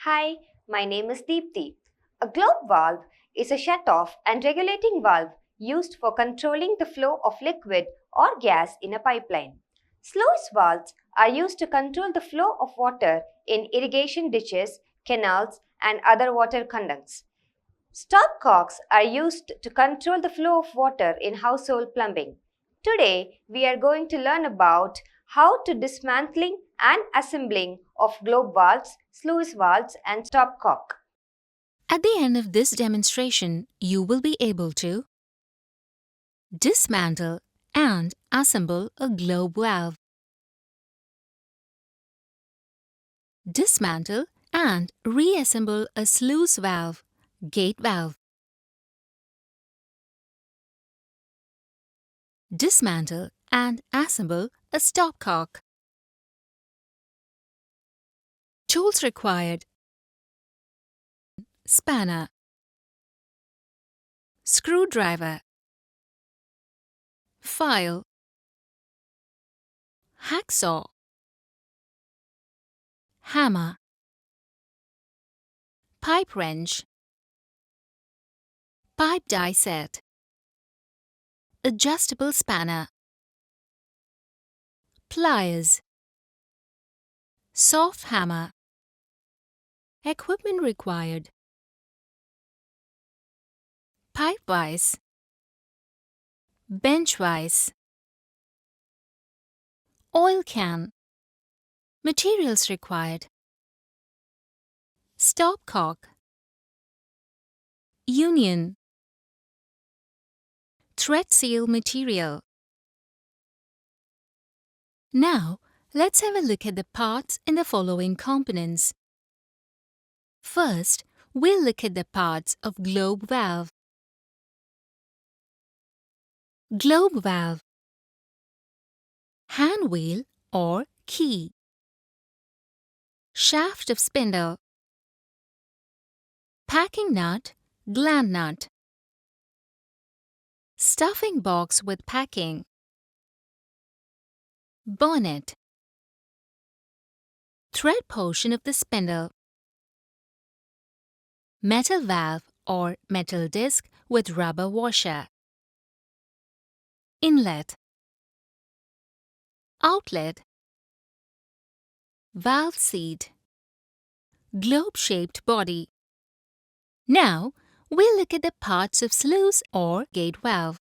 Hi, my name is Deepthi. A globe valve is a shut-off and regulating valve used for controlling the flow of liquid or gas in a pipeline. Sluice valves are used to control the flow of water in irrigation ditches, canals, and other water conducts. Stopcocks are used to control the flow of water in household plumbing. Today, we are going to learn about how to dismantling and assembling of globe valves, sluice valves, and stopcock. At the end of this demonstration, you will be able to dismantle and assemble a globe valve, dismantle and reassemble a sluice valve, gate valve, dismantle and assemble a stopcock. Tools required: spanner, screwdriver, file, hacksaw, hammer, pipe wrench, pipe die set, adjustable spanner, pliers, soft hammer. Equipment required: pipe vise, bench vise, oil can. Materials required: stopcock, union, thread seal material. Now, let's have a look at the parts in the following components. First, we'll look at the parts of globe valve. Globe valve, hand wheel or key, shaft of spindle, packing nut, gland nut, stuffing box with packing, bonnet, thread portion of the spindle, metal valve or metal disc with rubber washer, inlet, outlet, valve seat, globe-shaped body. Now, we'll look at the parts of sluice or gate valve.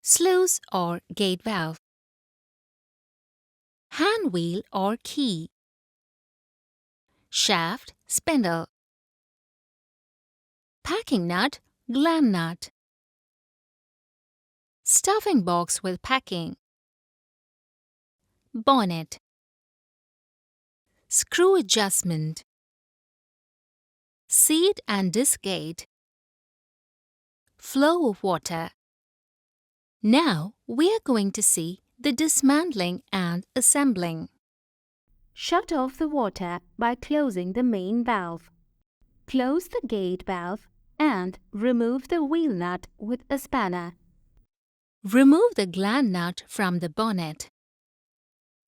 Sluice or gate valve, hand wheel or key, shaft, spindle, packing nut, gland nut, stuffing box with packing, bonnet, screw adjustment, seat and disc gate, flow of water. Now we are going to see the dismantling and assembling. Shut off the water by closing the main valve. Close the gate valve and remove the wheel nut with a spanner. Remove the gland nut from the bonnet.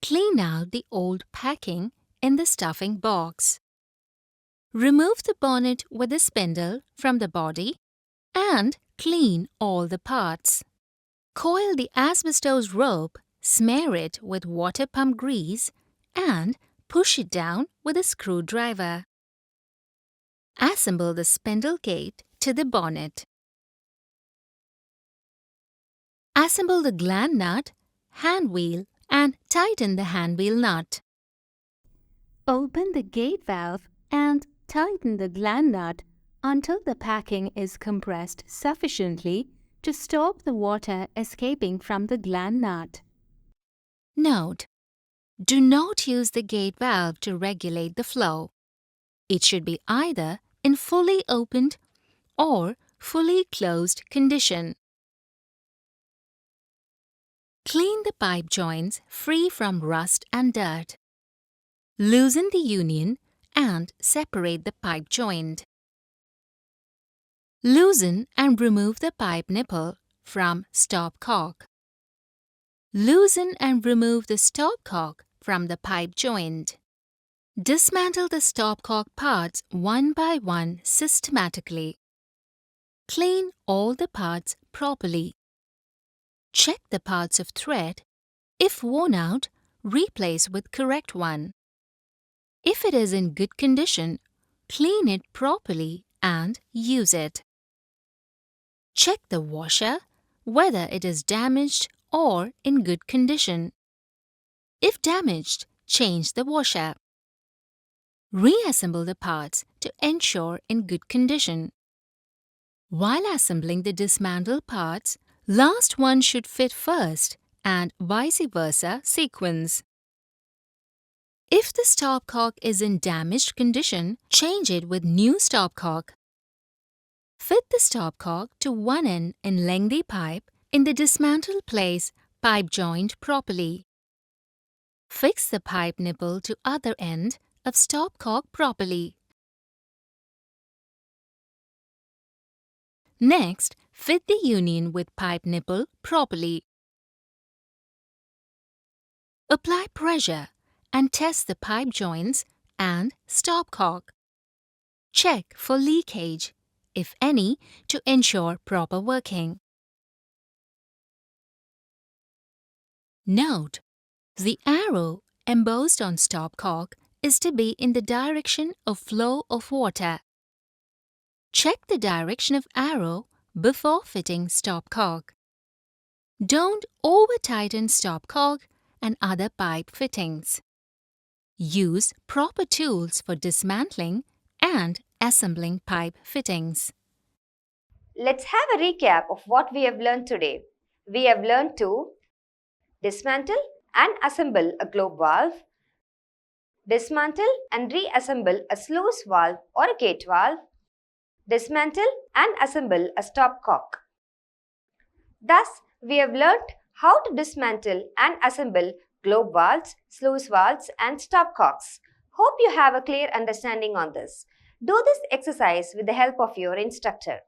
Clean out the old packing in the stuffing box. Remove the bonnet with a spindle from the body and clean all the parts. Coil the asbestos rope, smear it with water pump grease and push it down with a screwdriver. Assemble the spindle gate to the bonnet. Assemble the gland nut, hand wheel and tighten the hand wheel nut. Open the gate valve and tighten the gland nut until the packing is compressed sufficiently to stop the water escaping from the gland nut. Note: do not use the gate valve to regulate the flow. It should be either in fully opened or fully closed condition. Clean the pipe joints free from rust and dirt. Loosen the union and separate the pipe joint. Loosen and remove the pipe nipple from stopcock. Loosen and remove the stopcock from the pipe joint. Dismantle the stopcock parts one by one systematically. Clean all the parts properly. Check the parts of thread. If worn out, replace with correct one. If it is in good condition, clean it properly and use it. Check the washer, whether it is damaged or in good condition. If damaged, change the washer. Reassemble the parts to ensure in good condition. While assembling the dismantled parts, last one should fit first and vice versa sequence. If the stopcock is in damaged condition, change it with new stopcock. Fit the stopcock to one end in lengthy pipe in the dismantled place pipe joint properly. Fix the pipe nipple to other end of stopcock properly. Next, fit the union with pipe nipple properly. Apply pressure and test the pipe joints and stopcock. Check for leakage, if any, to ensure proper working. Note: the arrow embossed on stopcock is to be in the direction of flow of water. Check the direction of arrow before fitting stopcock. Don't over-tighten stopcock and other pipe fittings. Use proper tools for dismantling and assembling pipe fittings. Let's have a recap of what we have learned today. We have learned to dismantle and assemble a globe valve, dismantle and reassemble a sluice valve or a gate valve, dismantle and assemble a stopcock. Thus, we have learnt how to dismantle and assemble globe valves, sluice valves and stopcocks. Hope you have a clear understanding on this. Do this exercise with the help of your instructor.